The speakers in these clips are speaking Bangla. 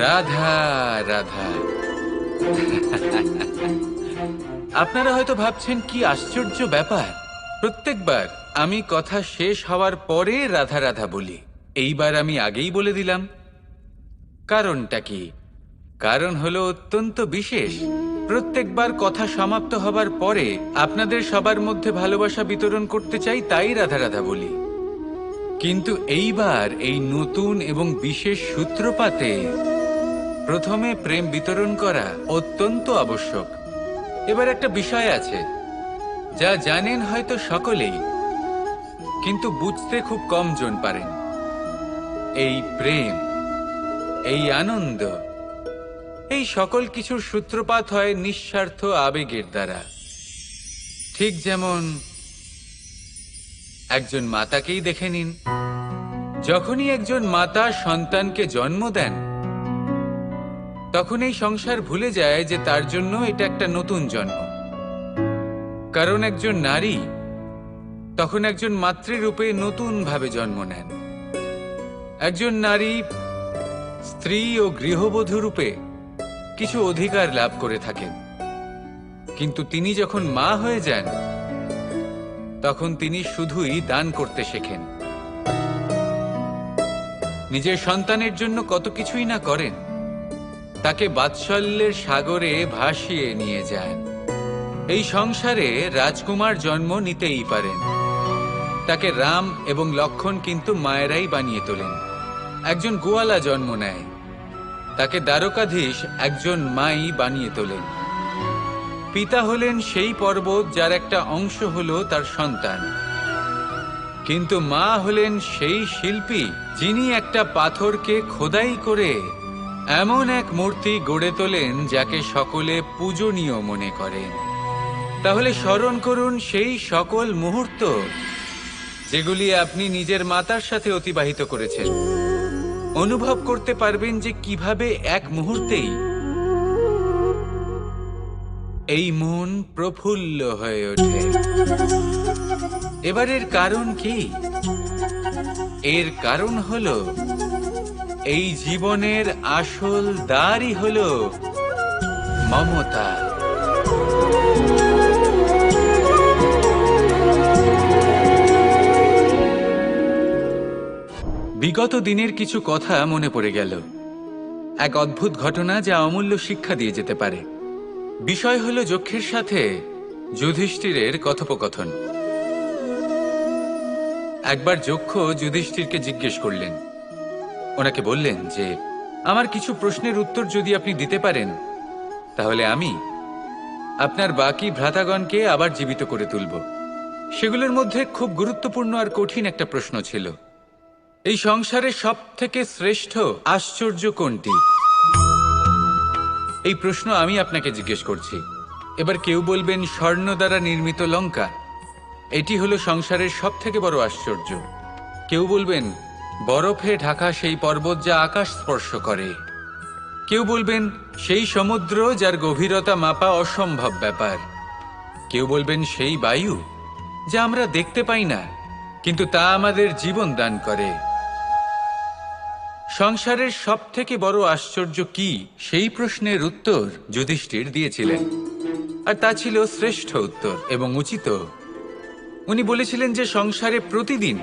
রাধা রাধা। আপনারা হয়তো ভাবছেন কি আশ্চর্য ব্যাপার, প্রত্যেকবার আমি কথা শেষ হওয়ার পরে রাধা রাধা বলি। এইবার আমি আগেই বলে দিলাম। কারণটা কি? কারণ হলো অত্যন্ত বিশেষ। প্রত্যেকবার কথা সমাপ্ত হবার পরে আপনাদের সবার মধ্যে ভালোবাসা বিতরণ করতে চাই, তাই রাধা রাধা বলি। কিন্তু এইবার এই নতুন এবং বিশেষ সূত্রপাতে প্রথমে প্রেম বিতরণ করা অত্যন্ত আবশ্যক। এবার একটা বিষয় আছে যা জানেন হয়তো সকলেই, কিন্তু বুঝতে খুব কম জন পারেন। এই প্রেম, এই আনন্দ, এই সকল কিছুর সূত্রপাত হয় নিঃস্বার্থ আবেগের দ্বারা। ঠিক যেমন একজন মাতাকেই দেখে নিন। যখনই একজন মাতা সন্তানকে জন্ম দেন, তখন এই সংসার ভুলে যায় যে তার জন্য এটা একটা নতুন জন্ম। কারণ একজন নারী তখন একজন মাতৃরূপে নতুন ভাবে জন্ম নেন। একজন নারী স্ত্রী ও গৃহবধূ রূপে কিছু অধিকার লাভ করে থাকেন, কিন্তু তিনি যখন মা হয়ে যান তখন তিনি শুধুই দান করতে শেখেন। নিজের সন্তানের জন্য কত কিছুই না করেন, তাকে বাৎসল্যের সাগরে ভাসিয়ে নিয়ে যান। এই সংসারে রাজকুমার জন্ম নিতেই পারেন, তাকে রাম এবং লক্ষণ কিন্তু মায়েরাই বানিয়ে তোলেন। একজন গোয়ালা জন্ম নেয়, তাকে দ্বারকাধীশ একজন মাই বানিয়ে তোলেন। পিতা হলেন সেই পর্বত যার একটা অংশ হলো তার সন্তান, কিন্তু মা হলেন সেই শিল্পী যিনি একটা পাথরকে খোদাই করে এমন এক মূর্তি গড়ে তোলেন যাকে সকলে পূজনীয় মনে করেন। তাহলে স্মরণ করুন সেই সকল মুহূর্ত যেগুলি আপনি নিজের মাতার সাথে অতিবাহিত করেছেন। অনুভব করতে পারবেন যে কিভাবে এক মুহূর্তেই এই মন প্রফুল্ল হয়ে ওঠে। এবারের কারণ কি? এর কারণ হলো এই জীবনের আসল দ্বারই হলো মমতা। বিগত দিনের কিছু কথা মনে পড়ে গেল। এক অদ্ভুত ঘটনা যা অমূল্য শিক্ষা দিয়ে যেতে পারে। বিষয় হলো যক্ষের সাথে যুধিষ্ঠিরের কথোপকথন। একবার যক্ষ যুধিষ্ঠিরকে জিজ্ঞেস করলেন, ওনাকে বললেন যে আমার কিছু প্রশ্নের উত্তর যদি আপনি দিতে পারেন তাহলে আমি আপনার বাকি ভ্রাতাগণকে আবার জীবিত করে তুলব। সেগুলোর মধ্যে খুব গুরুত্বপূর্ণ আর কঠিন একটা প্রশ্ন ছিল, এই সংসারে সব থেকে শ্রেষ্ঠ আশ্চর্য কোনটি? এই প্রশ্ন আমি আপনাকে জিজ্ঞেস করছি। এবার কেউ বলবেন স্বর্ণ দ্বারা নির্মিত লঙ্কা, এটি হলো সংসারের সব থেকে বড় আশ্চর্য। কেউ বলবেন বরফে ঢাকা সেই পর্বত যা আকাশ স্পর্শ করে। কেউ বলবেন সেই সমুদ্র যার গভীরতা মাপা অসম্ভব ব্যাপার। কেউ বলবেন সেই বায়ু যা আমরা দেখতে পাই না, কিন্তু তা আমাদের জীবন দান করে। সংসারের সব থেকে বড় আশ্চর্য কি, সেই প্রশ্নের উত্তর যুধিষ্ঠির দিয়েছিলেন, আর তা ছিল শ্রেষ্ঠ উত্তর এবং উচিত। উনি বলেছিলেন যে সংসারে প্রতিদিন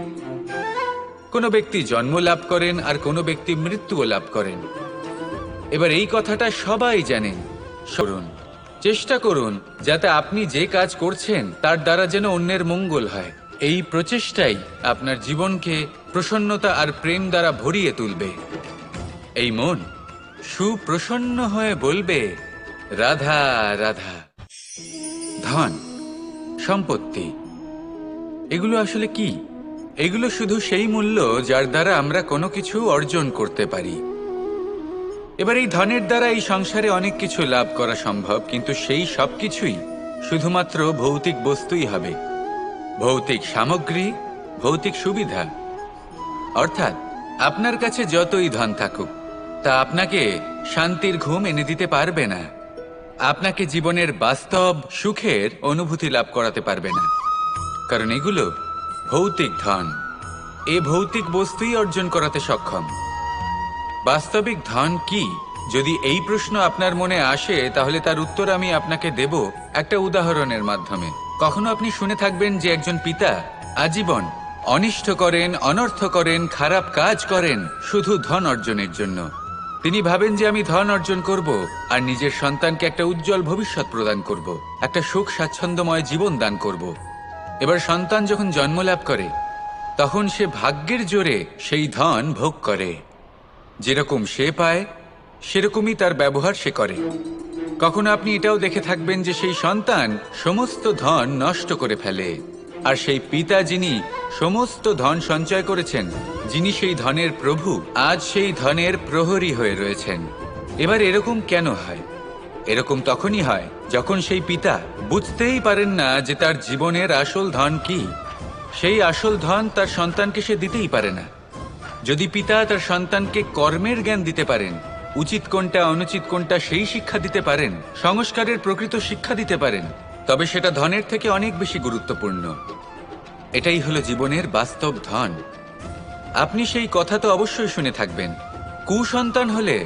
কোনো ব্যক্তি জন্ম লাভ করেন আর কোনো ব্যক্তি মৃত্যুও লাভ করেন। এবার এই কথাটা সবাই জানেন। শুনুন, চেষ্টা করুন যাতে আপনি যে কাজ করছেন তার দ্বারা যেন অন্যের মঙ্গল হয়। এই প্রচেষ্টাই আপনার জীবনকে প্রসন্নতা আর প্রেম দ্বারা ভরিয়ে তুলবে। এই মন সুপ্রসন্ন হয়ে বলবে রাধা রাধা। ধন, সম্পত্তি, এগুলো আসলে কি? এগুলো শুধু সেই মূল্য যার দ্বারা আমরা কোনো কিছু অর্জন করতে পারি। এবার এই ধনের দ্বারা এই সংসারে অনেক কিছু লাভ করা সম্ভব, কিন্তু সেই সব কিছুই শুধুমাত্র ভৌতিক বস্তুই হবে, ভৌতিক সামগ্রী, ভৌতিক সুবিধা। অর্থাৎ আপনার কাছে যতই ধন থাকুক তা আপনাকে শান্তির ঘুম এনে দিতে পারবে না, আপনাকে জীবনের বাস্তব সুখের অনুভূতি লাভ করাতে পারবে না, কারণ এগুলো ভৌতিক ধন। এ ভৌতিক বস্তুই অর্জন করাতে সক্ষম। বাস্তবিক ধন কি? যদি এই প্রশ্ন আপনার মনে আসে তাহলে তার উত্তর আমি আপনাকে দেব একটা উদাহরণের মাধ্যমে। কখনো আপনি শুনে থাকবেন যে একজন পিতা আজীবন অনিষ্ট করেন, অনর্থ করেন, খারাপ কাজ করেন শুধু ধন অর্জনের জন্য। তিনি ভাবেন যে আমি ধন অর্জন করব আর নিজের সন্তানকে একটা উজ্জ্বল ভবিষ্যৎ প্রদান করব, একটা সুখ স্বাচ্ছন্দ্যময় জীবন দান করব। এবার সন্তান যখন জন্মলাভ করে তখন সে ভাগ্যের জোরে সেই ধন ভোগ করে। যেরকম সে পায় সেরকমই তার ব্যবহার সে করে। কখনো আপনি এটাও দেখে থাকবেন যে সেই সন্তান সমস্ত ধন নষ্ট করে ফেলে, আর সেই পিতা যিনি সমস্ত ধন সঞ্চয় করেছেন, যিনি সেই ধনের প্রভু, আজ সেই ধনের প্রহরী হয়ে রয়েছেন। এবার এরকম কেন হয়? এরকম তখনই হয় যখন সেই পিতা বুঝতেই পারেন না যে তার জীবনের আসল ধন কি। সেই আসল ধন তার সন্তানকে সে দিতেই পারে না। যদি পিতা তার সন্তানকে কর্মের জ্ঞান দিতে পারেন, উচিত কোনটা অনুচিত কোনটা সেই শিক্ষা দিতে পারেন, সংস্কারের প্রকৃত শিক্ষা দিতে পারেন, তবে সেটা ধনের থেকে অনেক বেশি গুরুত্বপূর্ণ। এটাই হলো জীবনের বাস্তব ধন। আপনি সেই কথা তো অবশ্যই শুনে থাকবেন, কুসন্তান হলে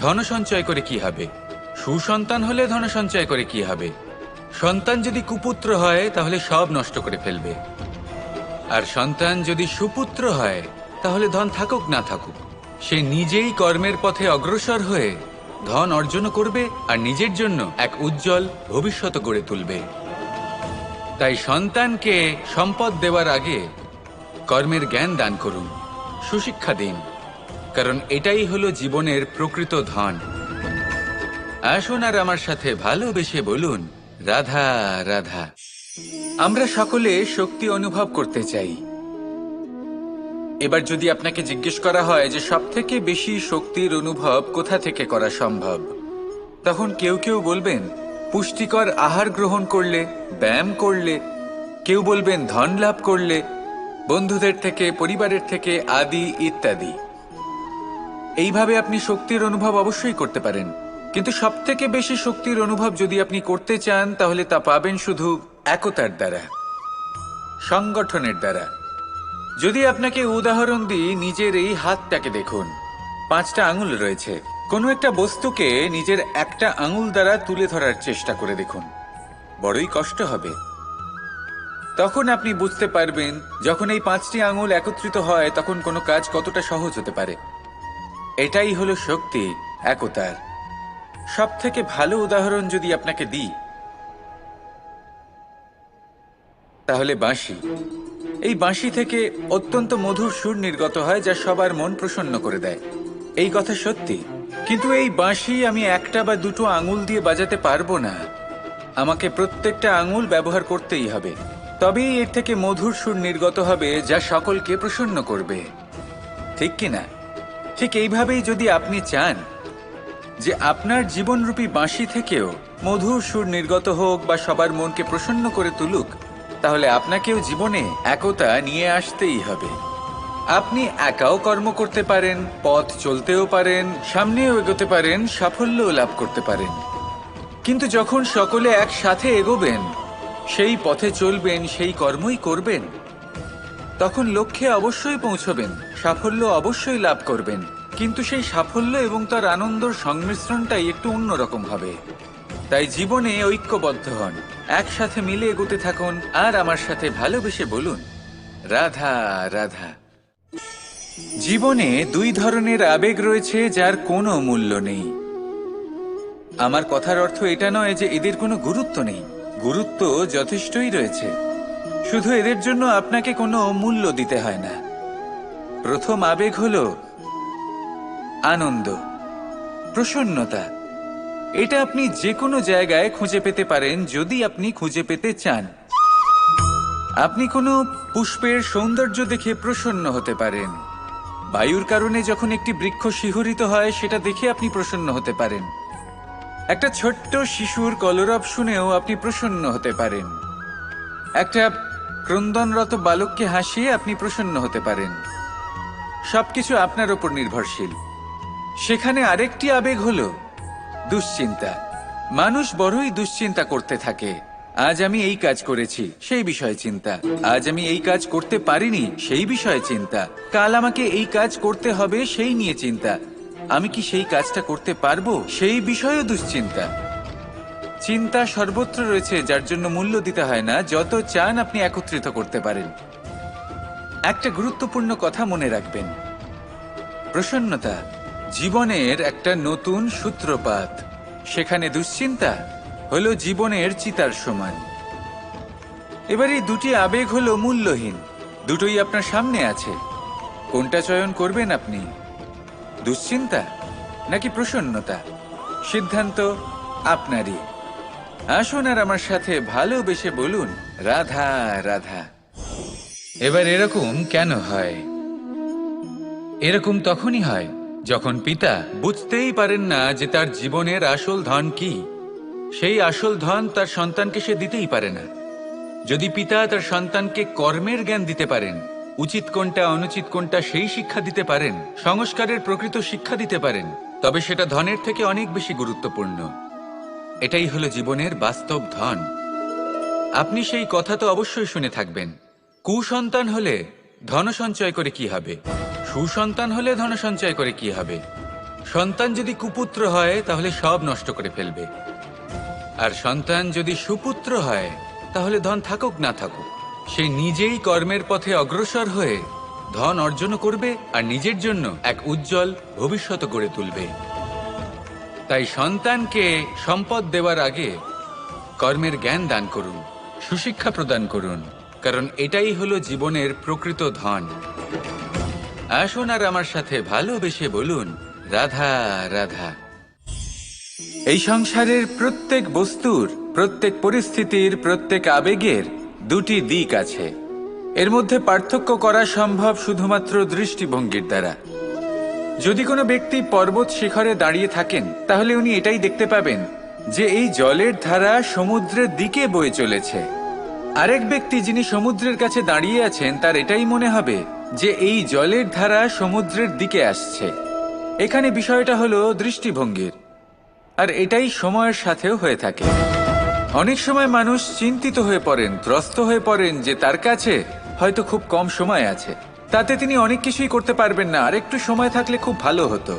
ধন সঞ্চয় করে কি হবে, সুসন্তান হলে ধন সঞ্চয় করে কি হবে। সন্তান যদি কুপুত্র হয় তাহলে সব নষ্ট করে ফেলবে, আর সন্তান যদি সুপুত্র হয় তাহলে ধন থাকুক না থাকুক সে নিজেই কর্মের পথে অগ্রসর হয়ে ধন অর্জন করবে আর নিজের জন্য এক উজ্জ্বল ভবিষ্যৎ গড়ে তুলবে। তাই সন্তানকে সম্পদ দেওয়ার আগে কর্মের জ্ঞান দান করুন, সুশিক্ষা দিন, কারণ এটাই হলো জীবনের প্রকৃত ধন। আসুন আর আমার সাথে ভালোবেসে বলুন, রাধা রাধা। আমরা সকলে শক্তি অনুভব করতে চাই। এবার যদি আপনাকে জিজ্ঞেস করা হয় যে সবথেকে বেশি শক্তির অনুভব কোথা থেকে করা সম্ভব, তখন কেউ কেউ বলবেন পুষ্টিকর আহার গ্রহণ করলে, ব্যায়াম করলে, কেউ বলবেন ধন লাভ করলে, বন্ধুদের থেকে, পরিবারের থেকে, আদি ইত্যাদি। এইভাবে আপনি শক্তির অনুভব অবশ্যই করতে পারেন, কিন্তু সবথেকে বেশি শক্তির অনুভব যদি আপনি করতে চান তাহলে তা পাবেন শুধু একতার দ্বারা, সংগঠনের দ্বারা। যদি আপনাকে উদাহরণ দিই, নিজের এই হাতটাকে দেখুন, 5টা আঙুল রয়েছে। কোনো একটা বস্তুকে নিজের একটা আঙুল দ্বারা তুলে ধরার চেষ্টা করে দেখুন, বড়ই কষ্ট হবে। তখন আপনি বুঝতে পারবেন যখন এই 5টি আঙুল একত্রিত হয় তখন কোনো কাজ কতটা সহজ হতে পারে। এটাই হলো শক্তি, একতার। সব থেকে ভালো উদাহরণ যদি আপনাকে দিই তাহলে বাঁশি। এই বাঁশি থেকে অত্যন্ত মধুর সুর নির্গত হয় যা সবার মন প্রসন্ন করে দেয়। এই কথা সত্যি, কিন্তু এই বাঁশি আমি একটা বা দুটো আঙুল দিয়ে বাজাতে পারবো না। আমাকে প্রত্যেকটা আঙুল ব্যবহার করতেই হবে, তবেই এর থেকে মধুর সুর নির্গত হবে যা সকলকে প্রসন্ন করবে, ঠিক কিনা? ঠিক এইভাবেই যদি আপনি চান যে আপনার জীবনরূপী বাঁশি থেকেও মধুর সুর নির্গত হোক বা সবার মনকে প্রসন্ন করে তুলুক, তাহলে আপনাকেও জীবনে একতা নিয়ে আসতেই হবে। আপনি একাও কর্ম করতে পারেন, পথ চলতেও পারেন, সামনেও এগোতে পারেন, সাফল্যও লাভ করতে পারেন। কিন্তু যখন সকলে একসাথে এগোবেন, সেই পথে চলবেন, সেই কর্মই করবেন, তখন লক্ষ্যে অবশ্যই পৌঁছবেন, সাফল্য অবশ্যই লাভ করবেন। কিন্তু সেই সাফল্য এবং তার আনন্দর সংমিশ্রণটাই একটু অন্যরকম হবে। তাই জীবনে ঐক্যবদ্ধ হন, একসাথে মিলে এগোতে থাকুন, আর আমার সাথে ভালোবেসে বলুন, রাধা রাধা। জীবনে 2 ধরনের আবেগ রয়েছে যার কোনো মূল্য নেই। আমার কথার অর্থ এটা নয় যে এদের কোনো গুরুত্ব নেই, গুরুত্ব যথেষ্টই রয়েছে, শুধু এদের জন্য আপনাকে কোনো মূল্য দিতে হয় না। প্রথম আবেগ হলো আনন্দ, প্রসন্নতা। এটা আপনি যে কোনো জায়গায় খুঁজে পেতে পারেন যদি আপনি খুঁজে পেতে চান। আপনি কোনো পুষ্পের সৌন্দর্য দেখে প্রসন্ন হতে পারেন, বায়ুর কারণে যখন একটি বৃক্ষ শিহরিত হয় সেটা দেখে আপনি প্রসন্ন হতে পারেন, একটা ছোট্ট শিশুর কলরব শুনেও আপনি প্রসন্ন হতে পারেন, একটা ক্রন্দনরত বালককে হাসিয়ে আপনি প্রসন্ন হতে পারেন। সবকিছু আপনার উপর নির্ভরশীল। সেখানে আরেকটি আবেগ হলো দুশ্চিন্তা। মানুষ বড়ই দুশ্চিন্তা করতে থাকে। আজ আমি এই কাজ করেছি, সেই বিষয়ে চিন্তা। আজ আমি এই কাজ করতে পারিনি, সেই বিষয়ে চিন্তা। কাল আমাকে এই কাজ করতে হবে, সেই নিয়ে চিন্তা। আমি কি সেই কাজটা করতে পারবো, সেই বিষয়েও দুশ্চিন্তা। চিন্তা সর্বত্র রয়েছে, যার জন্য মূল্য দিতে হয় না। যত চান আপনি একত্রিত করতে পারেন। একটা গুরুত্বপূর্ণ কথা মনে রাখবেন, প্রসন্নতা জীবনের একটা নতুন সূত্রপাত। সেখানে দুশ্চিন্তা হলো জীবনের চিতার সমান। এবার এই দুটি আবেগ হলো মূল্যহীন, দুটোই আপনার সামনে আছে। কোনটা চয়ন করবেন আপনি, দুশ্চিন্তা নাকি প্রসন্নতা? সিদ্ধান্ত আপনারই। আসুন আর আমার সাথে ভালোবেসে বলুন, রাধা রাধা। এবার এরকম কেন হয়? এরকম তখনই হয় যখন পিতা বুঝতেই পারেন না যে তার জীবনের আসল ধন কি। সেই আসল ধন তার সন্তানকে সে দিতেই পারে না। যদি পিতা তার সন্তানকে কর্মের জ্ঞান দিতে পারেন, উচিত কোনটা অনুচিত কোনটা সেই শিক্ষা দিতে পারেন, সংস্কারের প্রকৃত শিক্ষা দিতে পারেন, তবে সেটা ধনের থেকে অনেক বেশি গুরুত্বপূর্ণ। এটাই হলো জীবনের বাস্তব ধন। আপনি সেই কথা তো অবশ্যই শুনে থাকবেন, কুসন্তান হলে ধন সঞ্চয় করে কি হবে, সুসন্তান হলে ধন সঞ্চয় করে কি হবে। সন্তান যদি কুপুত্র হয় তাহলে সব নষ্ট করে ফেলবে, আর সন্তান যদি সুপুত্র হয় তাহলে ধন থাকুক না থাকুক সে নিজেই কর্মের পথে অগ্রসর হয়ে ধন অর্জন করবে আর নিজের জন্য এক উজ্জ্বল ভবিষ্যৎ গড়ে তুলবে। তাই সন্তানকে সম্পদ দেওয়ার আগে কর্মের জ্ঞান দান করুন, সুশিক্ষা প্রদান করুন, কারণ এটাই হলো জীবনের প্রকৃত ধন। আসুন আর আমার সাথে ভালোবেসে বলুন, রাধা রাধা। এই সংসারের প্রত্যেক বস্তুর, প্রত্যেক পরিস্থিতির, প্রত্যেক আবেগের দুটি দিক আছে। এর মধ্যে পার্থক্য করা সম্ভব শুধুমাত্র দৃষ্টিভঙ্গির দ্বারা। যদি কোনো ব্যক্তি পর্বত শিখরে দাঁড়িয়ে থাকেন তাহলে উনি এটাই দেখতে পাবেন যে এই জলের ধারা সমুদ্রের দিকে বয়ে চলেছে। আরেক ব্যক্তি যিনি সমুদ্রের কাছে দাঁড়িয়ে আছেন তার এটাই মনে হবে যে এই জলের ধারা সমুদ্রের দিকে আসছে। এখানে বিষয়টা হলো দৃষ্টিভঙ্গির, আর এটাই সময়ের সাথেও হয়ে থাকে। অনেক সময় মানুষ চিন্তিত হয়ে পড়েন, ত্রস্ত হয়ে পড়েন যে তার কাছে হয়তো খুব কম সময় আছে, তাতে তিনি অনেক কিছুই করতে পারবেন না, আর একটু সময় থাকলে খুব ভালো হতো।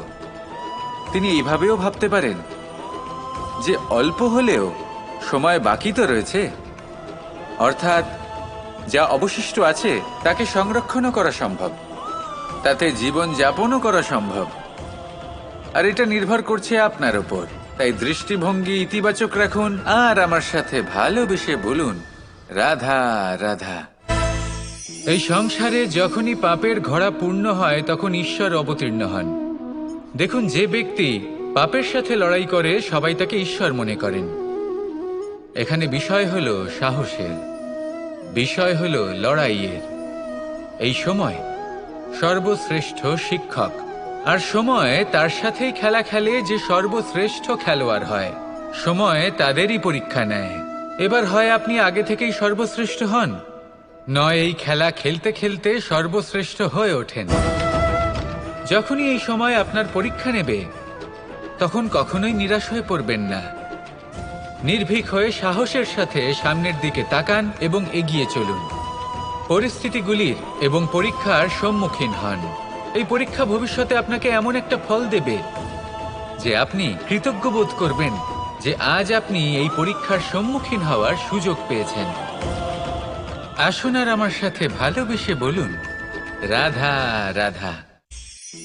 তিনি এইভাবেও ভাবতে পারেন যে অল্প হলেও সময় বাকি তো রয়েছে, অর্থাৎ যা অবশিষ্ট আছে তাকে সংরক্ষণও করা সম্ভব, তাতে জীবন যাপনও করা সম্ভব। আর এটা নির্ভর করছে আপনার উপর। তাই দৃষ্টিভঙ্গি ইতিবাচক রাখুন আর আমার সাথে ভালোবেসে বলুন, রাধা রাধা। এই সংসারে যখনই পাপের ঘোড়া পূর্ণ হয় তখন ঈশ্বর অবতীর্ণ হন। দেখুন, যে ব্যক্তি পাপের সাথে লড়াই করে সবাই তাকে ঈশ্বর মনে করেন। এখানে বিষয় হলো সাহসের, বিষয় হলো লড়াইয়ের। এই সময় সর্বশ্রেষ্ঠ শিক্ষক, আর সময় তার সাথেই খেলা খেলে যে সর্বশ্রেষ্ঠ খেলোয়াড় হয়। সময় তাদেরই পরীক্ষা নেয়। এবার হয় আপনি আগে থেকেই সর্বশ্রেষ্ঠ হন, নয় এই খেলা খেলতে খেলতে সর্বশ্রেষ্ঠ হয়ে ওঠেন। যখনই এই সময় আপনার পরীক্ষা নেবে তখন কখনোই নিরাশ হয়ে পড়বেন না। নির্ভীক হয়ে সাহসের সাথে সামনের দিকে তাকান এবং এগিয়ে চলুন। পরিস্থিতিগুলির এবং পরীক্ষার সম্মুখীন হন। এই পরীক্ষা ভবিষ্যতে আপনাকে এমন একটা ফল দেবে যে আপনি কৃতজ্ঞ বোধ করবেন যে আজ আপনি এই পরীক্ষার সম্মুখীন হওয়ার সুযোগ পেয়েছেন। আসুন আর আমার সাথে ভালোবেসে বলুন, রাধা রাধা।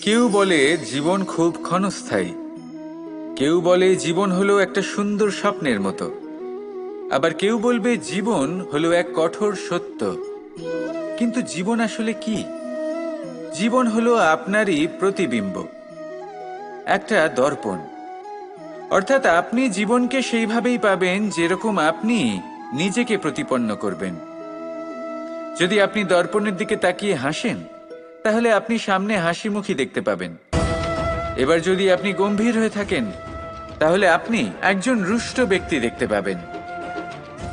কেউ বলে জীবন খুব ক্ষণস্থায়ী, কেউ বলে জীবন হলো একটা সুন্দর স্বপ্নের মতো, আবার কেউ বলবে জীবন হলো এক কঠোর সত্য। কিন্তু জীবন আসলে কি? জীবন হলো আপনারই প্রতিবিম্ব, একটা দর্পণ। অর্থাৎ আপনি জীবনকে সেইভাবেই পাবেন যেরকম আপনি নিজেকে প্রতিপন্ন করবেন। যদি আপনি দর্পণের দিকে তাকিয়ে হাসেন তাহলে আপনি সামনে হাসি মুখী দেখতে পাবেন। এবার যদি আপনি গম্ভীর হয়ে থাকেন তাহলে আপনি একজন রুষ্ট ব্যক্তি দেখতে পাবেন।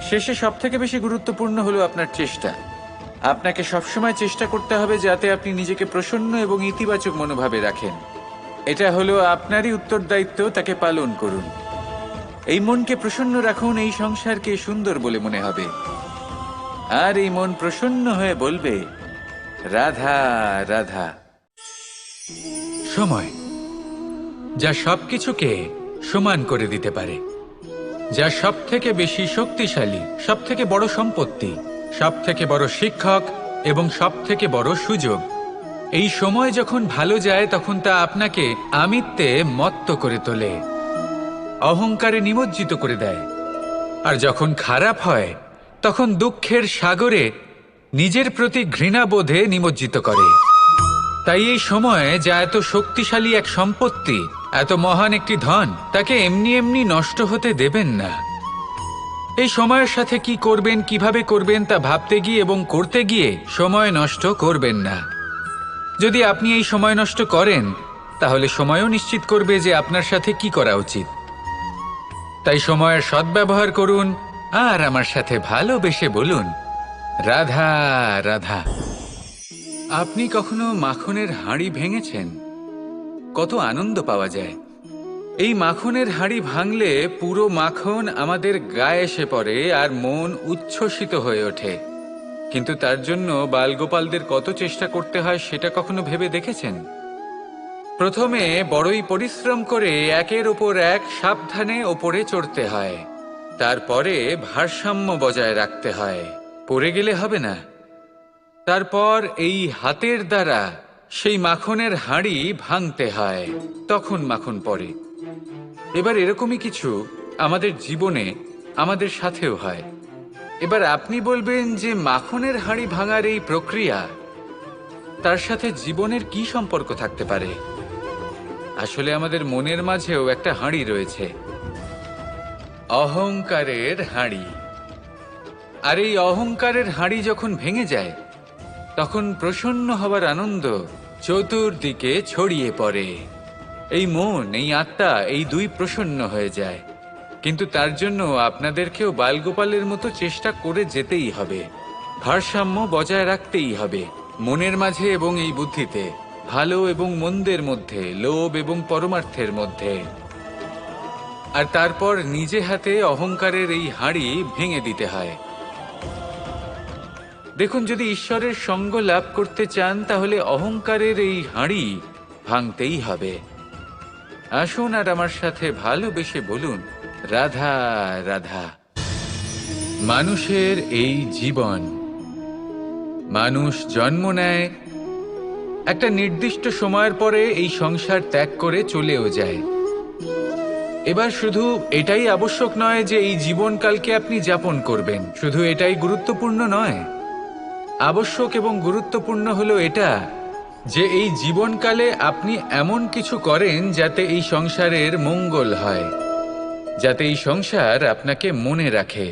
শেষে সবথেকে বেশি গুরুত্বপূর্ণ হলো আপনার চেষ্টা। আপনাকে সবসময় চেষ্টা করতে হবে যাতে আপনি নিজেকে প্রসন্ন এবং ইতিবাচক মনোভাবে রাখেন। এটা হলো আপনারই উত্তরদায়িত্ব, তাকে পালন করুন। এই মনকে প্রসন্ন রাখুন, এই সংসারকে সুন্দর বলে মনে হবে। আর এই মন প্রসন্ন হয়ে বলবে, রাধা রাধা। সময় যা সবকিছুকে সমান করে দিতে পারে, যা সব থেকে বেশি শক্তিশালী, সব থেকে বড় সম্পত্তি, সব থেকে বড় শিক্ষক এবং সব থেকে বড় সুযোগ। এই সময় যখন ভালো যায় তখন তা আপনাকে আমিত্বে মত্ত করে তোলে, অহংকারে নিমজ্জিত করে দেয়। আর যখন খারাপ হয় তখন দুঃখের সাগরে নিজের প্রতি ঘৃণাবোধে নিমজ্জিত করে। তাই এই সময়ে যা এত শক্তিশালী এক সম্পত্তি, এত মহান একটি ধন, তাকে এমনি এমনি নষ্ট হতে দেবেন না। এই সময়ের সাথে কি করবেন, কিভাবে করবেন তা ভাবতে গিয়ে এবং করতে গিয়ে সময় নষ্ট করবেন না। যদি আপনি এই সময় নষ্ট করেন তাহলে সময়ও নিশ্চিত করবে যে আপনার সাথে কি করা উচিত। তাই সময়ের সদ্ব্যবহার করুন আর আমার সাথে ভালোবেসে বলুন, রাধা রাধা। আপনি কখনো মাখনের হাঁড়ি ভেঙেছেন? কত আনন্দ পাওয়া যায়। এই মাখনের হাঁড়ি ভাঙলে পুরো মাখন আমাদের গায়ে এসে পড়ে আর মন উচ্ছ্বসিত হয়ে ওঠে। কিন্তু তার জন্য বালগোপালদের কত চেষ্টা করতে হয় সেটা কখনো ভেবে দেখেছেন? প্রথমে বড়ই পরিশ্রম করে একের ওপর এক সাবধানে ওপরে চড়তে হয়, তারপরে ভারসাম্য বজায় রাখতে হয়, পড়ে গেলে হবে না। তারপর এই হাতের দ্বারা সেই মাখনের হাঁড়ি ভাঙতে হয়, তখন মাখন পড়ে। এবার এরকমই কিছু আমাদের জীবনে আমাদের সাথেও হয়। এবার আপনি বলবেন যে মাখনের হাঁড়ি ভাঙার এই প্রক্রিয়া, তার সাথে জীবনের কি সম্পর্ক থাকতে পারে? আসলে আমাদের মনের মাঝেও একটা হাঁড়ি রয়েছে, অহংকারের হাঁড়ি। আর এই অহংকারের হাঁড়ি যখন ভেঙে যায় তখন প্রসন্ন হবার আনন্দ চতুর্দিকে ছড়িয়ে পড়ে। এই মন, এই আত্মা, এই দুই প্রসন্ন হয়ে যায়। কিন্তু তার জন্য আপনাদেরকেও বালগোপালের মতো চেষ্টা করে যেতেই হবে, ভারসাম্য বজায় রাখতেই হবে মনের মাঝে এবং এই বুদ্ধিতে, ভালো এবং মন্দের মধ্যে, লোভ এবং পরমার্থের মধ্যে। আর তারপর নিজে হাতে অহংকারের এই হাঁড়ি ভেঙে দিতে হয়। দেখুন, যদি ঈশ্বরের সঙ্গ লাভ করতে চান তাহলে অহংকারের এই হাঁড়ি ভাঙতেই হবে। আসুন আর আমার সাথে ভালোবেসে বলুন, রাধা রাধা। মানুষের এই জীবন, মানুষ জন্ম নেয়, একটা নির্দিষ্ট সময়ের পরে এই সংসার ত্যাগ করে চলেও যায়। এবার শুধু এটাই আবশ্যক নয় যে এই জীবনকালকে আপনি যাপন করবেন, শুধু এটাই গুরুত্বপূর্ণ নয়। আবশ্যক এবং গুরুত্বপূর্ণ হলো এটা যে এই জীবনকালে আপনি এমন কিছু করেন যাতে এই সংসারের মঙ্গল হয়, যাতে এই সংসার আপনাকে মনে রাখে,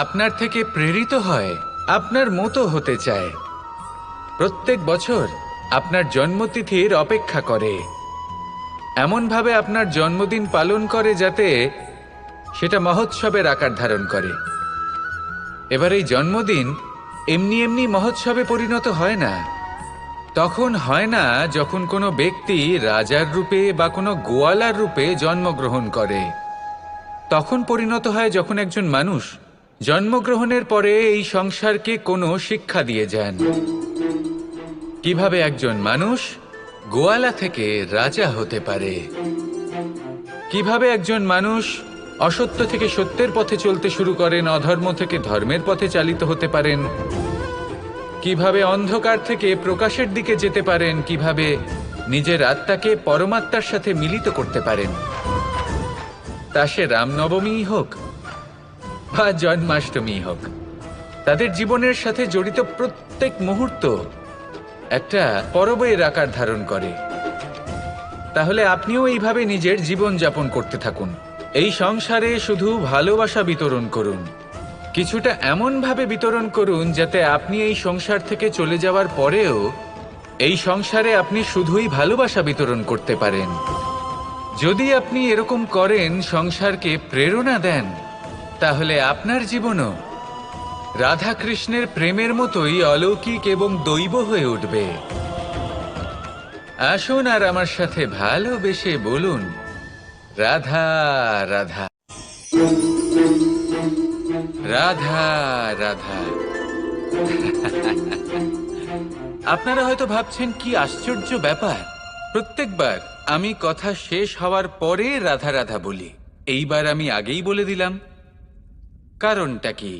আপনার থেকে প্রেরিত হয়, আপনার মতো হতে চায়, প্রত্যেক বছর আপনার জন্মতিথির অপেক্ষা করে, এমনভাবে আপনার জন্মদিন পালন করে যাতে সেটা মহোৎসবের আকার ধারণ করে। এবার এই জন্মদিন এমনি এমনি মহোৎসবে পরিণত হয় না। তখন হয় না যখন কোনো ব্যক্তি রাজার রূপে বা কোনো গোয়ালার রূপে জন্মগ্রহণ করে। তখন পরিণত হয় যখন একজন মানুষ জন্মগ্রহণের পরে এই সংসারকে কোনো শিক্ষা দিয়ে যান। কিভাবে একজন মানুষ গোয়ালা থেকে রাজা হতে পারে, কিভাবে একজন মানুষ অসত্য থেকে সত্যের পথে চলতে শুরু করেন, অধর্ম থেকে ধর্মের পথে চালিত হতে পারেন, কিভাবে অন্ধকার থেকে প্রকাশের দিকে যেতে পারেন, কিভাবে নিজের আত্মাকে পরমাত্মার সাথে মিলিত করতে পারেন। তা সে রামনবমী হোক বা জন্মাষ্টমী হোক, তাদের জীবনের সাথে জড়িত প্রত্যেক মুহূর্ত একটা পরবের আকার ধারণ করে। তাহলে আপনিও এইভাবে নিজের জীবন যাপন করতে থাকুন। এই সংসারে শুধু ভালোবাসা বিতরণ করুন, কিছুটা এমনভাবে বিতরণ করুন যাতে আপনি এই সংসার থেকে চলে যাওয়ার পরেও এই সংসারে আপনি শুধুই ভালোবাসা বিতরণ করতে পারেন। যদি আপনি এরকম করেন, সংসারকে প্রেরণা দেন, তাহলে আপনার জীবনও রাধা কৃষ্ণের প্রেমের মতোই অলৌকিক এবং দৈব হয়ে উঠবে। আসুন আর আমার সাথে ভালোবেসে বলুন, রাধা রাধা, রাধা রাধা। আপনারা হয়তো ভাবছেন কি আশ্চর্য ব্যাপার, প্রত্যেকবার আমি কথা শেষ হওয়ার পরে রাধা রাধা বলি। এইবার আমি আগেই বলে দিলাম। কারণটা কি?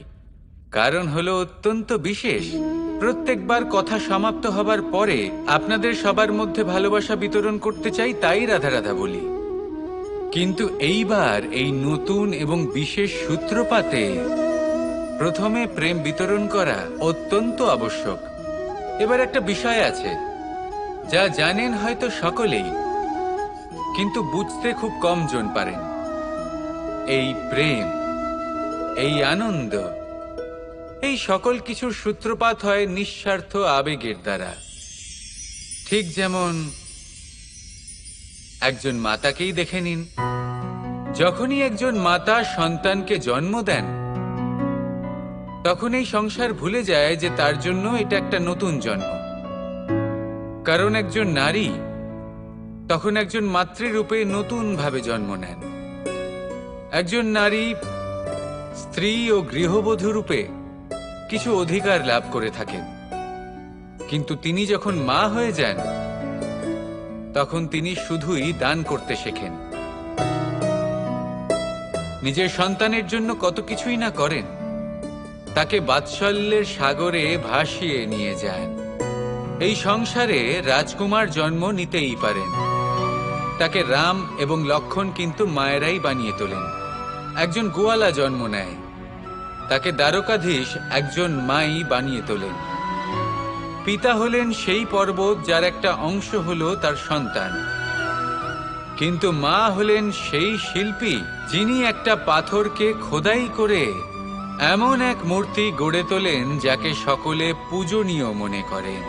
কারণ হলো অত্যন্ত বিশেষ। প্রত্যেকবার কথা সমাপ্ত হবার পরে আপনাদের সবার মধ্যে ভালোবাসা বিতরণ করতে চাই, তাই রাধা রাধা বলি। কিন্তু এইবার এই নতুন এবং বিশেষ সূত্রপাতে প্রথমে প্রেম বিতরণ করা অত্যন্ত আবশ্যক। এবার একটা বিষয় আছে যা জানেন হয়তো সকলেই, কিন্তু বুঝতে খুব কম জন পারেন। এই প্রেম, এই আনন্দ, এই সকল কিছুর সূত্রপাত হয় নিঃস্বার্থ আবেগের দ্বারা। ঠিক যেমন একজন মাতাকেই দেখে নিন। যখনই একজন মাতা সন্তানকে জন্ম দেন, তখন এই সংসার ভুলে যায় যে তার জন্য এটা একটা নতুন জন্ম। কারণ একজন নারী তখন একজন মাতৃরূপে নতুনভাবে জন্ম নেন। একজন নারী স্ত্রী ও গৃহবধূ রূপে কিছু অধিকার লাভ করে থাকেন, কিন্তু তিনি যখন মা হয়ে যান তখন তিনি শুধুই দান করতে শেখেন। নিজের সন্তানের জন্য কত কিছুই না করেন, তাকে বাৎসল্যের সাগরে ভাসিয়ে নিয়ে যান। এই সংসারে রাজকুমার জন্ম নিতেই পারেন, তাকে রাম এবং লক্ষণ কিন্তু মায়েরাই বানিয়ে তোলেন। একজন গোয়ালা জন্ম নেয়, তাকে দ্বারকাধীশ একজন মাই বানিয়ে তোলেন। পিতা হলেন সেই পর্বত যার একটা অংশ হলো তার সন্তান, কিন্তু মা হলেন সেই শিল্পী যিনি একটা পাথরকে খোদাই করে এমন এক মূর্তি গড়ে তোলেন যাকে সকলে পূজনীয় মনে করেন।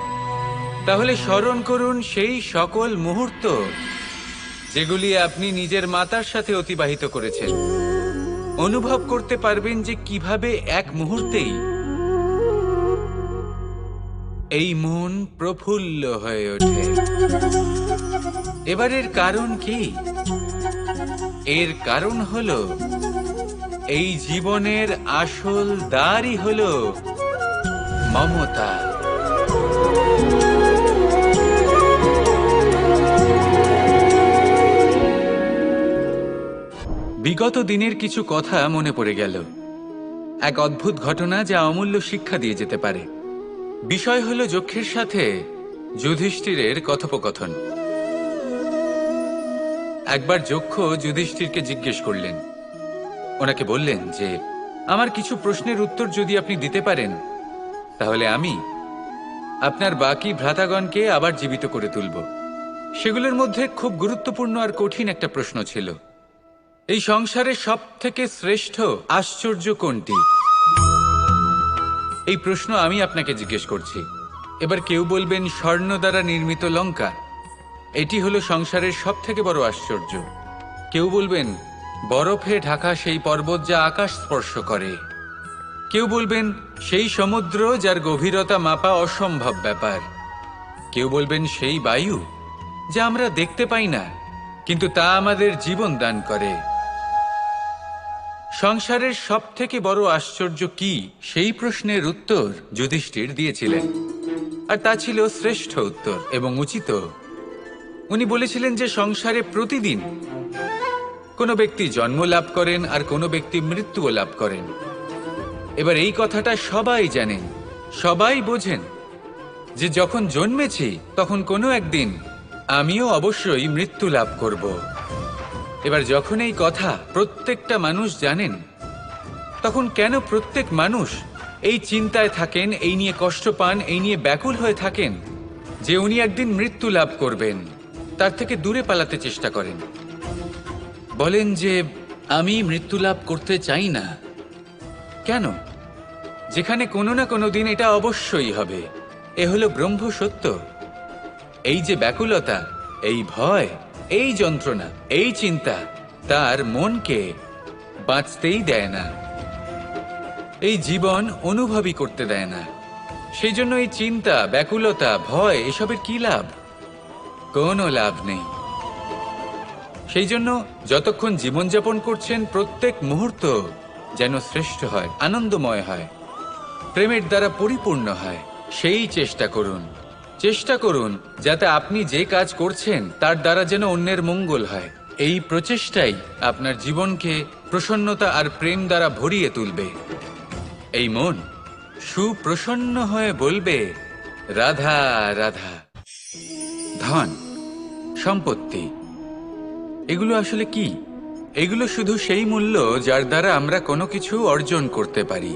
তাহলে স্মরণ করুন সেই সকল মুহূর্ত যেগুলি আপনি নিজের মাতার সাথে অতিবাহিত করেছেন। অনুভব করতে পারবেন যে কিভাবে এক মুহূর্তেই এই মন প্রফুল্ল হয়ে ওঠে। এবারের কারণ কি? এর কারণ হলো এই জীবনের আসল দ্বারই হলো মমতা। বিগত দিনের কিছু কথা মনে পড়ে গেল। এক অদ্ভুত ঘটনা যা অমূল্য শিক্ষা দিয়ে যেতে পারে। বিষয় হলো যক্ষের সাথে যুধিষ্ঠিরের কথোপকথন। একবার যক্ষ যুধিষ্ঠিরকে জিজ্ঞেস করলেন, ওনাকে বললেন যে আমার কিছু প্রশ্নের উত্তর যদি আপনি দিতে পারেন তাহলে আমি আপনার বাকি ভ্রাতাগণকে আবার জীবিত করে তুলব। সেগুলোর মধ্যে খুব গুরুত্বপূর্ণ আর কঠিন একটা প্রশ্ন ছিল, এই সংসারে সব থেকে শ্রেষ্ঠ আশ্চর্য কোনটি? এই প্রশ্ন আমি আপনাকে জিজ্ঞেস করছি। এবার কেউ বলবেন স্বর্ণ দ্বারা নির্মিত লঙ্কা, এটি হলো সংসারের সব থেকে বড় আশ্চর্য। কেউ বলবেন বরফে ঢাকা সেই পর্বত যা আকাশ স্পর্শ করে। কেউ বলবেন সেই সমুদ্র যার গভীরতা মাপা অসম্ভব ব্যাপার। কেউ বলবেন সেই বায়ু যা আমরা দেখতে পাই না, কিন্তু তা আমাদের জীবন দান করে। সংসারের সব থেকে বড় আশ্চর্য কি, সেই প্রশ্নের উত্তর যুধিষ্ঠির দিয়েছিলেন, আর তা ছিল শ্রেষ্ঠ উত্তর এবং উচিত। উনি বলেছিলেন যে সংসারে প্রতিদিন কোনো ব্যক্তি জন্ম লাভ করেন আর কোনো ব্যক্তি মৃত্যুও লাভ করেন। এবার এই কথাটা সবাই জানেন, সবাই বোঝেন যে যখন জন্মেছি তখন কোনো একদিন আমিও অবশ্যই মৃত্যু লাভ করব। এবার যখন এই কথা প্রত্যেকটা মানুষ জানেন, তখন কেন প্রত্যেক মানুষ এই চিন্তায় থাকেন, এই নিয়ে কষ্ট পান, এই নিয়ে ব্যাকুল হয়ে থাকেন যে উনি একদিন মৃত্যু লাভ করবেন, তার থেকে দূরে পালাতে চেষ্টা করেন। বলেন যে আমি মৃত্যু লাভ করতে চাই না। কেন? যেখানে কোনো না কোনো দিন এটা অবশ্যই হবে। এ হলো ব্রহ্ম সত্য। এই যে ব্যাকুলতা, এই ভয়, এই যন্ত্রণা, এই চিন্তা তার মনকে বাঁচতেই দেয় না, এই জীবন অনুভবই করতে দেয় না। সেই জন্য এই চিন্তা, ব্যাকুলতা, ভয় এসবের কি লাভ? কোনো লাভ নেই। সেই জন্য যতক্ষণ জীবনযাপন করছেন প্রত্যেক মুহূর্ত যেন শ্রেষ্ঠ হয়, আনন্দময় হয়, প্রেমের দ্বারা পরিপূর্ণ হয়, সেই চেষ্টা করুন। চেষ্টা করুন যাতে আপনি যে কাজ করছেন তার দ্বারা যেন অন্যের মঙ্গল হয়। এই প্রচেষ্টাই আপনার জীবনকে প্রসন্নতা আর প্রেম দ্বারা ভরিয়ে তুলবে। এই মন সুপ্রসন্ন হয়ে বলবে, রাধা রাধা। ধন, সম্পত্তি, এগুলো আসলে কি? এগুলো শুধু সেই মূল্য যার দ্বারা আমরা কোনো কিছু অর্জন করতে পারি।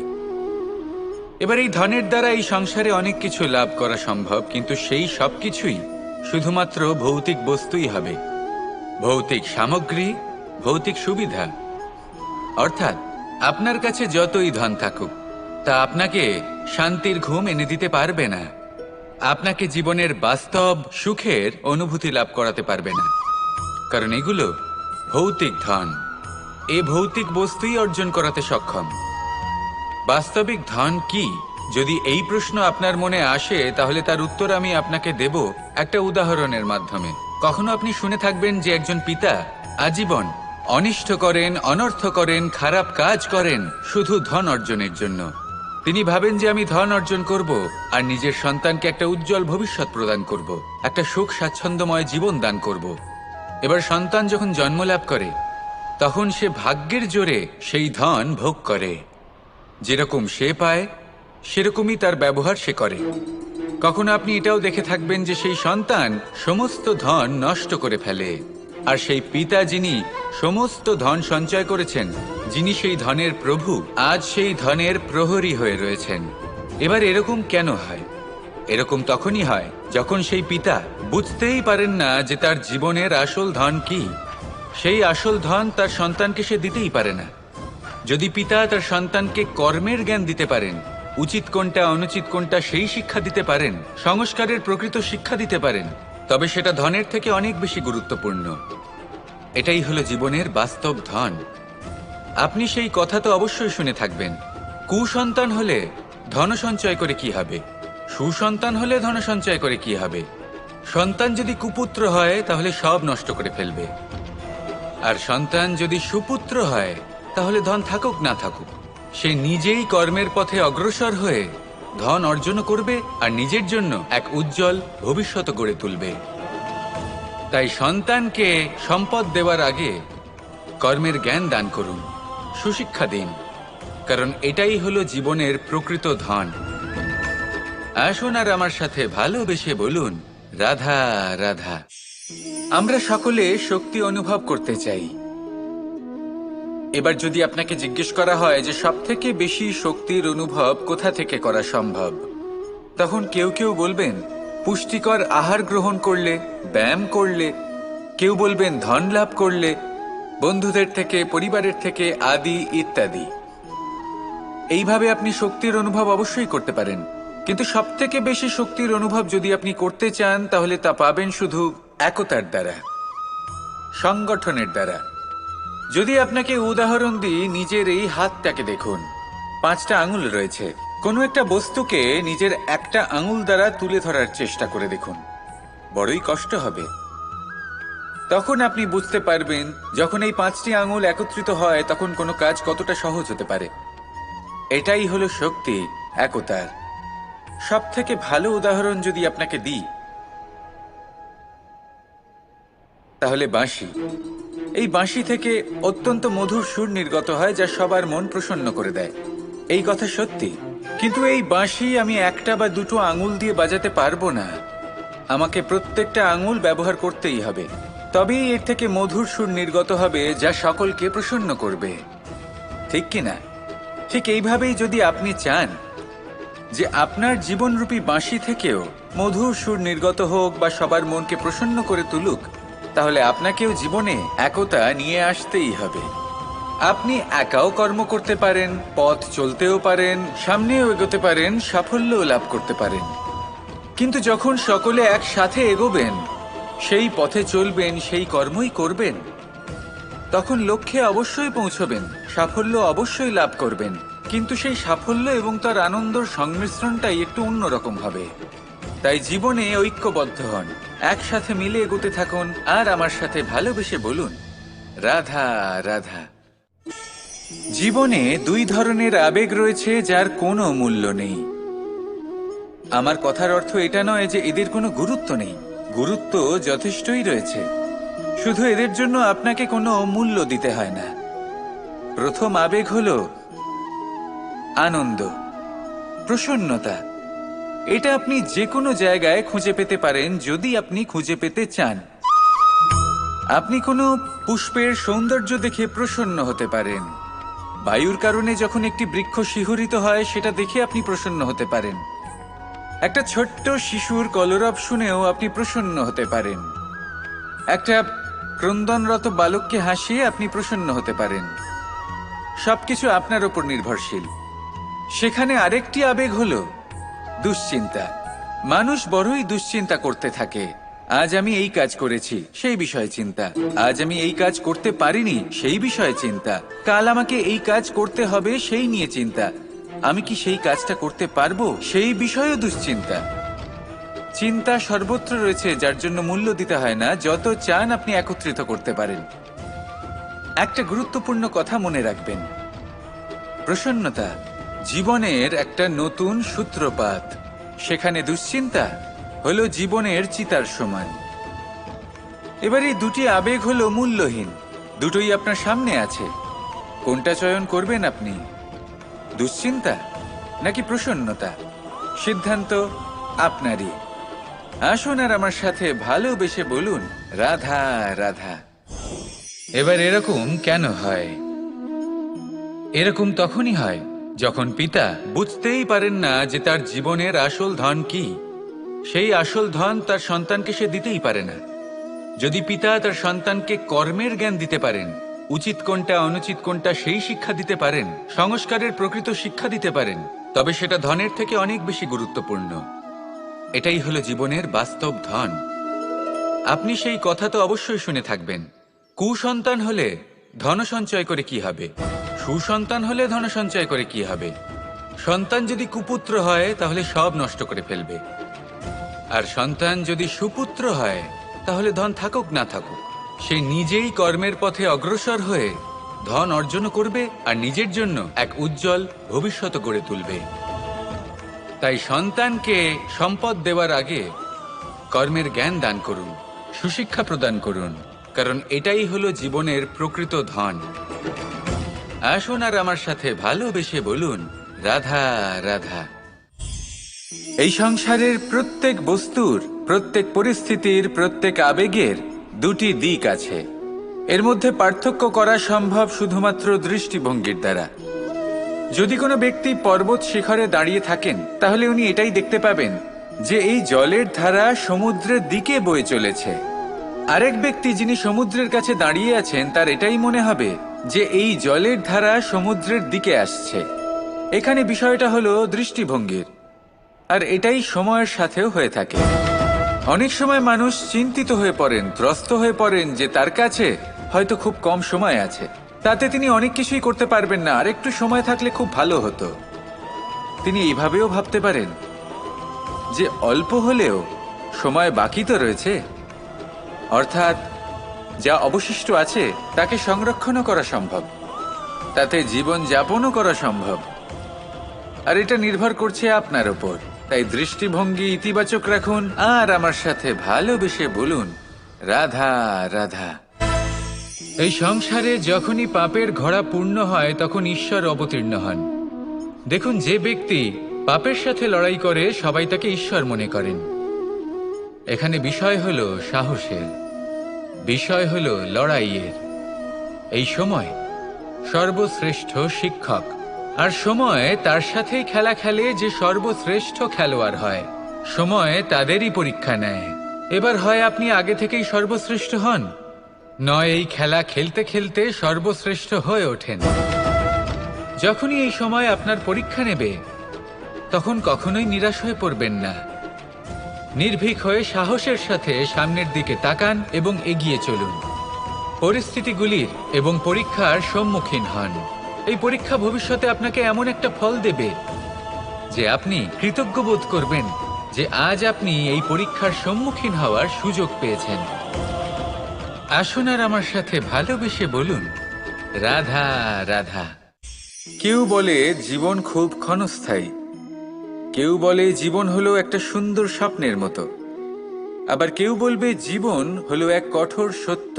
এবার এই ধনের দ্বারা এই সংসারে অনেক কিছু লাভ করা সম্ভব, কিন্তু সেই সব কিছুই শুধুমাত্র ভৌতিক বস্তুই হবে, ভৌতিক সামগ্রী, ভৌতিক সুবিধা। অর্থাৎ আপনার কাছে যতই ধন থাকুক, তা আপনাকে শান্তির ঘুম এনে দিতে পারবে না, আপনাকে জীবনের বাস্তব সুখের অনুভূতি লাভ করাতে পারবে না, কারণ এগুলো ভৌতিক ধন। এ ভৌতিক বস্তুই অর্জন করাতে সক্ষম। বাস্তবিক ধন কি? যদি এই প্রশ্ন আপনার মনে আসে, তাহলে তার উত্তর আমি আপনাকে দেব একটা উদাহরণের মাধ্যমে। কখনো আপনি শুনে থাকবেন যে একজন পিতা আজীবন অনিষ্ট করেন, অনর্থ করেন, খারাপ কাজ করেন শুধু ধন অর্জনের জন্য। তিনি ভাবেন যে আমি ধন অর্জন করব আর নিজের সন্তানকে একটা উজ্জ্বল ভবিষ্যৎ প্রদান করব, একটা সুখ স্বাচ্ছন্দ্যময় জীবন দান করব। এবার সন্তান যখন জন্ম লাভ করে, তখন সে ভাগ্যের জোরে সেই ধন ভোগ করে। যেরকম সে পায় সেরকমই তার ব্যবহার সে করে। কখনো আপনি এটাও দেখে থাকবেন যে সেই সন্তান সমস্ত ধন নষ্ট করে ফেলে, আর সেই পিতা যিনি সমস্ত ধন সঞ্চয় করেছেন, যিনি সেই ধনের প্রভু, আজ সেই ধনের প্রহরী হয়ে রয়েছেন। এবার এরকম কেন হয়? এরকম তখনই হয় যখন সেই পিতা বুঝতেই পারেন না যে তার জীবনের আসল ধন কি। সেই আসল ধন তার সন্তানকে সে দিতেই পারে না। যদি পিতা তার সন্তানকে কর্মের জ্ঞান দিতে পারেন, উচিত কোনটা অনুচিত কোনটা সেই শিক্ষা দিতে পারেন, সংস্কারের প্রকৃত শিক্ষা দিতে পারেন, তবে সেটা ধনের থেকে অনেক বেশি গুরুত্বপূর্ণ। এটাই হলো জীবনের বাস্তব ধন। আপনি সেই কথা তো অবশ্যই শুনে থাকবেন, কুসন্তান হলে ধন সঞ্চয় করে কি হবে, সুসন্তান হলে ধন সঞ্চয় করে কি হবে। সন্তান যদি কুপুত্র হয় তাহলে সব নষ্ট করে ফেলবে, আর সন্তান যদি সুপুত্র হয় তাহলে ধন থাকুক না থাকুক, সে নিজেই কর্মের পথে অগ্রসর হয়ে ধন অর্জন করবে আর নিজের জন্য এক উজ্জ্বল ভবিষ্যৎ গড়ে তুলবে। তাই সন্তানকে সম্পদ দেওয়ার আগে কর্মের জ্ঞান দান করুন, সুশিক্ষা দিন, কারণ এটাই হলো জীবনের প্রকৃত ধন। আসুন আর আমার সাথে ভালোবেসে বলুন, রাধা রাধা। আমরা সকলে শক্তি অনুভব করতে চাই। এবার যদি আপনাকে জিজ্ঞেস করা হয় যে সবথেকে বেশি শক্তির অনুভব কোথা থেকে করা সম্ভব, তখন কেউ কেউ বলবেন পুষ্টিকর আহার গ্রহণ করলে, ব্যায়াম করলে, কেউ বলবেন ধন লাভ করলে, বন্ধুদের থেকে, পরিবারের থেকে, আদি ইত্যাদি। এইভাবে আপনি শক্তির অনুভব অবশ্যই করতে পারেন, কিন্তু সবথেকে বেশি শক্তির অনুভব যদি আপনি করতে চান, তাহলে তা পাবেন শুধু একতার দ্বারা, সংগঠনের দ্বারা। যদি আপনাকে উদাহরণ দিই, নিজের এই হাতটাকে দেখুন, 5টা আঙুল রয়েছে। কোনো একটা বস্তুকে নিজের একটা আঙুল দ্বারা তুলে ধরার চেষ্টা করে দেখুন, বড়ই কষ্ট হবে। তখন আপনি বুঝতে পারবেন যখন এই 5টি আঙুল একত্রিত হয় তখন কোনো কাজ কতটা সহজ হতে পারে। এটাই হলো শক্তি, একতার। সব থেকে ভালো উদাহরণ যদি আপনাকে দিই, তাহলে বাঁশি। এই বাঁশি থেকে অত্যন্ত মধুর সুর নির্গত হয় যা সবার মন প্রসন্ন করে দেয়। এই কথা সত্যি, কিন্তু এই বাঁশি আমি একটা বা দুটো আঙুল দিয়ে বাজাতে পারবো না। আমাকে প্রত্যেকটা আঙুল ব্যবহার করতেই হবে, তবেই এর থেকে মধুর সুর নির্গত হবে যা সকলকে প্রসন্ন করবে, ঠিক কিনা? ঠিক এইভাবেই যদি আপনি চান যে আপনার জীবনরূপী বাঁশি থেকেও মধুর সুর নির্গত হোক বা সবার মনকে প্রসন্ন করে তুলুক, তাহলে আপনাকেও জীবনে একতা নিয়ে আসতেই হবে। আপনি একাও কর্ম করতে পারেন, পথ চলতেও পারেন, সামনেও এগোতে পারেন, সাফল্যও লাভ করতে পারেন। কিন্তু যখন সকলে একসাথে এগোবেন, সেই পথে চলবেন, সেই কর্মই করবেন, তখন লক্ষ্যে অবশ্যই পৌঁছবেন, সাফল্য অবশ্যই লাভ করবেন। কিন্তু সেই সাফল্য এবং তার আনন্দর সংমিশ্রণটাই একটু অন্যরকম হবে। তাই জীবনে ঐক্যবদ্ধ হন, একসাথে মিলে এগোতে থাকুন, আর আমার সাথে ভালোবেসে বলুন, রাধা রাধা। জীবনে দুই ধরনের আবেগ রয়েছে যার কোনো মূল্য নেই। আমার কথার অর্থ এটা নয় যে এদের কোনো গুরুত্ব নেই। গুরুত্ব যথেষ্টই রয়েছে, শুধু এদের জন্য আপনাকে কোনো মূল্য দিতে হয় না। প্রথম আবেগ হলো আনন্দ, প্রসন্নতা। এটা আপনি যে কোনো জায়গায় খুঁজে পেতে পারেন যদি আপনি খুঁজে পেতে চান। আপনি কোনো পুষ্পের সৌন্দর্য দেখে প্রসন্ন হতে পারেন। বায়ুর কারণে যখন একটি বৃক্ষ শিহরিত হয় সেটা দেখে আপনি প্রসন্ন হতে পারেন। একটা ছোট্ট শিশুর কলরব শুনেও আপনি প্রসন্ন হতে পারেন। একটা ক্রন্দনরত বালককে হাসিয়ে আপনি প্রসন্ন হতে পারেন। সবকিছু আপনার ওপর নির্ভরশীল। সেখানে আরেকটি আবেগ হলো দুশ্চিন্তা। মানুষ বড়ই দুশ্চিন্তা করতে থাকে। আজ আমি এই কাজ করেছি, সেই বিষয়ে চিন্তা। আজ আমি এই কাজ করতে পারিনি, সেই বিষয়ে চিন্তা। কাল আমাকে এই কাজ করতে হবে, সেই নিয়ে চিন্তা। আমি কি সেই কাজটা করতে পারবো, সেই বিষয়েও দুশ্চিন্তা। চিন্তা সর্বত্র রয়েছে, যার জন্য মূল্য দিতে হয় না। যত চান আপনি একত্রিত করতে পারেন। একটা গুরুত্বপূর্ণ কথা মনে রাখবেন, প্রসন্নতা জীবনের একটা নতুন সূত্রপাত। সেখানে দুশ্চিন্তা হলো জীবনের চিতার সমান। এবার এই দুটি আবেগ হলো মূল্যহীন, দুটোই আপনার সামনে আছে। কোনটা চয়ন করবেন আপনি, দুশ্চিন্তা নাকি প্রসন্নতা? সিদ্ধান্ত আপনারই। আসুন আর আমার সাথে ভালোবেসে বলুন, রাধা রাধা। এবার এরকম কেন হয়? এরকম তখনই হয় যখন পিতা বুঝতেই পারেন না যে তার জীবনের আসল ধন কি। সেই আসল ধন তার সন্তানকে সে দিতেই পারে না। যদি পিতা তার সন্তানকে কর্মের জ্ঞান দিতে পারেন, উচিত কোনটা অনুচিত কোনটা সেই শিক্ষা দিতে পারেন, সংস্কারের প্রকৃত শিক্ষা দিতে পারেন, তবে সেটা ধনের থেকে অনেক বেশি গুরুত্বপূর্ণ। এটাই হলো জীবনের বাস্তব ধন। আপনি সেই কথা তো অবশ্যই শুনে থাকবেন, কুসন্তান হলে ধন সঞ্চয় করে কি হবে, সুসন্তান হলে ধন সঞ্চয় করে কি হবে। সন্তান যদি কুপুত্র হয় তাহলে সব নষ্ট করে ফেলবে, আর সন্তান যদি সুপুত্র হয় তাহলে ধন থাকুক না থাকুক সে নিজেই কর্মের পথে অগ্রসর হয়ে ধন অর্জন করবে আর নিজের জন্য এক উজ্জ্বল ভবিষ্যৎ গড়ে তুলবে। তাই সন্তানকে সম্পদ দেওয়ার আগে কর্মের জ্ঞান দান করুন, সুশিক্ষা প্রদান করুন, কারণ এটাই হলো জীবনের প্রকৃত ধন। আসুন আর আমার সাথে ভালোবেসে বলুন, রাধা রাধা। এই সংসারের প্রত্যেক বস্তুর, প্রত্যেক পরিস্থিতির, প্রত্যেক আবেগের দুটি দিক আছে। এর মধ্যে পার্থক্য করা সম্ভব শুধুমাত্র দৃষ্টিভঙ্গির দ্বারা। যদি কোনো ব্যক্তি পর্বত শিখরে দাঁড়িয়ে থাকেন তাহলে উনি এটাই দেখতে পাবেন যে এই জলের ধারা সমুদ্রের দিকে বয়ে চলেছে। আরেক ব্যক্তি যিনি সমুদ্রের কাছে দাঁড়িয়ে আছেন তার এটাই মনে হবে যে এই জলের ধারা সমুদ্রের দিকে আসছে। এখানে বিষয়টা হলো দৃষ্টিভঙ্গির, আর এটাই সময়ের সাথেও হয়ে থাকে। অনেক সময় মানুষ চিন্তিত হয়ে পড়েন, ত্রস্ত হয়ে পড়েন যে তার কাছে হয়তো খুব কম সময় আছে, তাতে তিনি অনেক কিছুই করতে পারবেন না, আর একটু সময় থাকলে খুব ভালো হতো। তিনি এইভাবেও ভাবতে পারেন যে অল্প হলেও সময় বাকি তো রয়েছে, অর্থাৎ যা অবশিষ্ট আছে তাকে সংরক্ষণও করা সম্ভব, তাতে জীবন যাপনও করা সম্ভব। আর এটা নির্ভর করছে আপনার ওপর। তাই দৃষ্টিভঙ্গি ইতিবাচক রাখুন আর আমার সাথে ভালোবেসে বলুন, রাধা রাধা। এই সংসারে যখনই পাপের ঘোড়া পূর্ণ হয় তখন ঈশ্বর অবতীর্ণ হন। দেখুন, যে ব্যক্তি পাপের সাথে লড়াই করে সবাই তাকে ঈশ্বর মনে করেন। এখানে বিষয় হলো সাহসের, বিষয় হলো লড়াইয়ের। এই সময় সর্বশ্রেষ্ঠ শিক্ষক, আর সময় তার সাথেই খেলা খেলে যে সর্বশ্রেষ্ঠ খেলোয়াড় হয়। সময় তাদেরই পরীক্ষা নেয়। এবার হয় আপনি আগে থেকেই সর্বশ্রেষ্ঠ হন, নয় এই খেলা খেলতে খেলতে সর্বশ্রেষ্ঠ হয়ে ওঠেন। যখনই এই সময় আপনার পরীক্ষা নেবে তখন কখনোই নিরাশ হয়ে পড়বেন না। নির্ভীক হয়ে সাহসের সাথে সামনের দিকে তাকান এবং এগিয়ে চলুন। পরিস্থিতিগুলির এবং পরীক্ষার সম্মুখীন হন। এই পরীক্ষা ভবিষ্যতে আপনাকে এমন একটা ফল দেবে যে আপনি কৃতজ্ঞ বোধ করবেন যে আজ আপনি এই পরীক্ষার সম্মুখীন হওয়ার সুযোগ পেয়েছেন। আসুন আর আমার সাথে ভালোবেসে বলুন, রাধা রাধা। কেউ বলে জীবন খুব ক্ষণস্থায়ী, কেউ বলে জীবন হলো একটা সুন্দর স্বপ্নের মতো, আবার কেউ বলবে জীবন হলো এক কঠোর সত্য।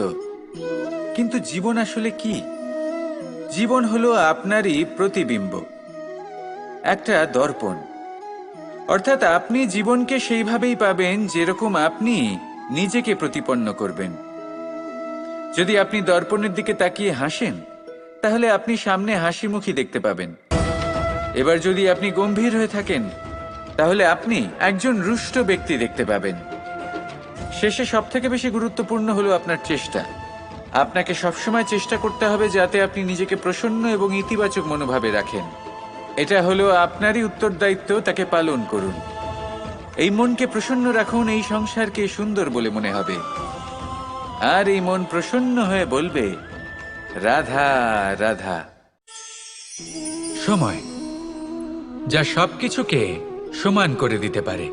কিন্তু জীবন আসলে কি? জীবন হলো আপনারই প্রতিবিম্ব, একটা দর্পণ। অর্থাৎ আপনি জীবনকে সেইভাবেই পাবেন যেরকম আপনি নিজেকে প্রতিপন্ন করবেন। যদি আপনি দর্পণের দিকে তাকিয়ে হাসেন, তাহলে আপনি সামনে হাসি মুখী দেখতে পাবেন। এবার যদি আপনি গম্ভীর হয়ে থাকেন, তাহলে আপনি একজন রুষ্ট ব্যক্তি দেখতে পাবেন। শেষে সবথেকে বেশি গুরুত্বপূর্ণ হলো আপনার চেষ্টা। আপনাকে সবসময় চেষ্টা করতে হবে যাতে আপনি নিজেকে প্রসন্ন এবং ইতিবাচক মনোভাবে রাখেন। এটা হলো আপনারই উত্তরদায়িত্ব, তাকে পালন করুন। এই মনকে প্রসন্ন রাখুন, এই সংসারকে সুন্দর বলে মনে হবে। আর এই মন প্রসন্ন হয়ে বলবে, রাধা রাধা। সময়, যা সবকিছুকে সমান করে দিতে পারে,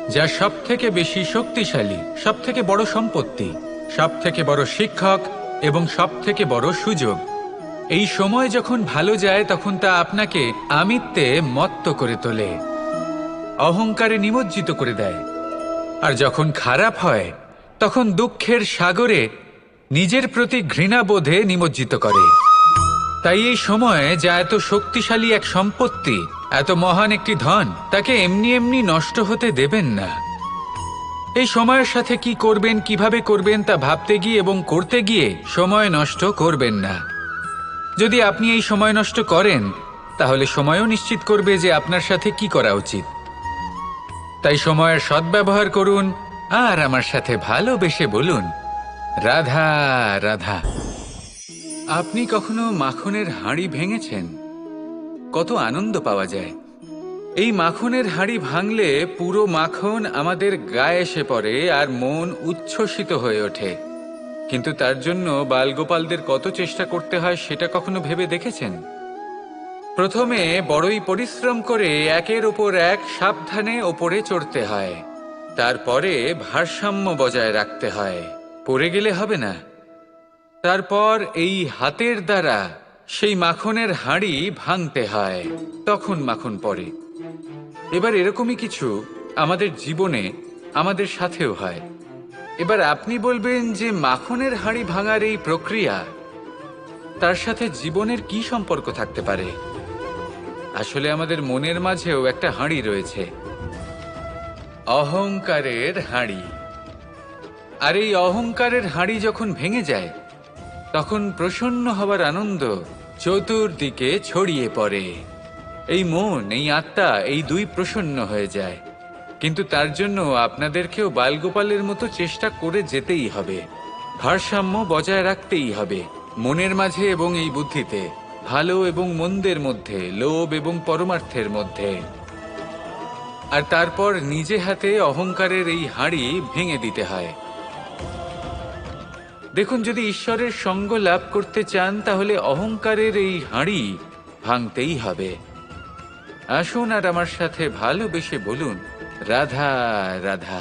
যা সব থেকে বেশি শক্তিশালী, সব থেকে বড় সম্পত্তি, সব থেকে বড় শিক্ষক এবং সব থেকে বড় সুযোগ। এই সময় যখন ভালো যায় তখন তা আপনাকে আমিত্বে মত্ত করে তোলে, অহংকারে নিমজ্জিত করে দেয়। আর যখন খারাপ হয় তখন দুঃখের সাগরে নিজের প্রতি ঘৃণাবোধে নিমজ্জিত করে। তাই এই সময়, যা এত শক্তিশালী এক সম্পত্তি, এত মহান একটি ধন, তাকে এমনি এমনি নষ্ট হতে দেবেন না। এই সময়ের সাথে কি করবেন, কিভাবে করবেন তা ভাবতে গিয়ে এবং করতে গিয়ে সময় নষ্ট করবেন না। যদি আপনি এই সময় নষ্ট করেন, তাহলে সময়ও নিশ্চিত করবে যে আপনার সাথে কি করা উচিত। তাই সময়ের সদ্ব্যবহার করুন আর আমার সাথে ভালোবেসে বলুন, রাধা রাধা। আপনি কখনো মাখনের হাঁড়ি ভেঙেছেন? কত আনন্দ পাওয়া যায়। এই মাখনের হাঁড়ি ভাঙলে পুরো মাখন আমাদের গায়ে এসে পড়ে আর মন উচ্ছ্বসিত হয়ে ওঠে। কিন্তু তার জন্য বালগোপালদের কত চেষ্টা করতে হয় সেটা কখনো ভেবে দেখেছেন? প্রথমে বড়ই পরিশ্রম করে একের ওপর এক সাবধানে ওপরে চড়তে হয়। তারপরে ভারসাম্য বজায় রাখতে হয়, পড়ে গেলে হবে না। তারপর এই হাতের দ্বারা সেই মাখনের হাঁড়ি ভাঙতে হয়, তখন মাখন পড়ে। এবার এরকমই কিছু আমাদের জীবনে আমাদের সাথেও হয়। এবার আপনি বলবেন যে মাখনের হাঁড়ি ভাঙার এই প্রক্রিয়া, তার সাথে জীবনের কি সম্পর্ক থাকতে পারে? আসলে আমাদের মনের মাঝেও একটা হাঁড়ি রয়েছে, অহংকারের হাঁড়ি। আর এই অহংকারের হাঁড়ি যখন ভেঙে যায়, তখন প্রসন্ন হবার আনন্দ চতুর্দিকে ছড়িয়ে পড়ে। এই মন, এই আত্মা, এই দুই প্রসন্ন হয়ে যায়। কিন্তু তার জন্য আপনাদেরকেও বালগোপালের মতো চেষ্টা করে যেতেই হবে, ভারসাম্য বজায় রাখতেই হবে মনের মাঝে এবং এই বুদ্ধিতে, ভালো এবং মন্দের মধ্যে, লোভ এবং পরমার্থের মধ্যে। আর তারপর নিজে হাতে অহংকারের এই হাঁড়ি ভেঙে দিতে হয়। দেখুন, যদি ঈশ্বরের সঙ্গ লাভ করতে চান, তাহলে অহংকারের এই হাঁড়ি ভাঙতেই হবে। আসুন আর আমার সাথে ভালোবেসে বলুন, রাধা রাধা।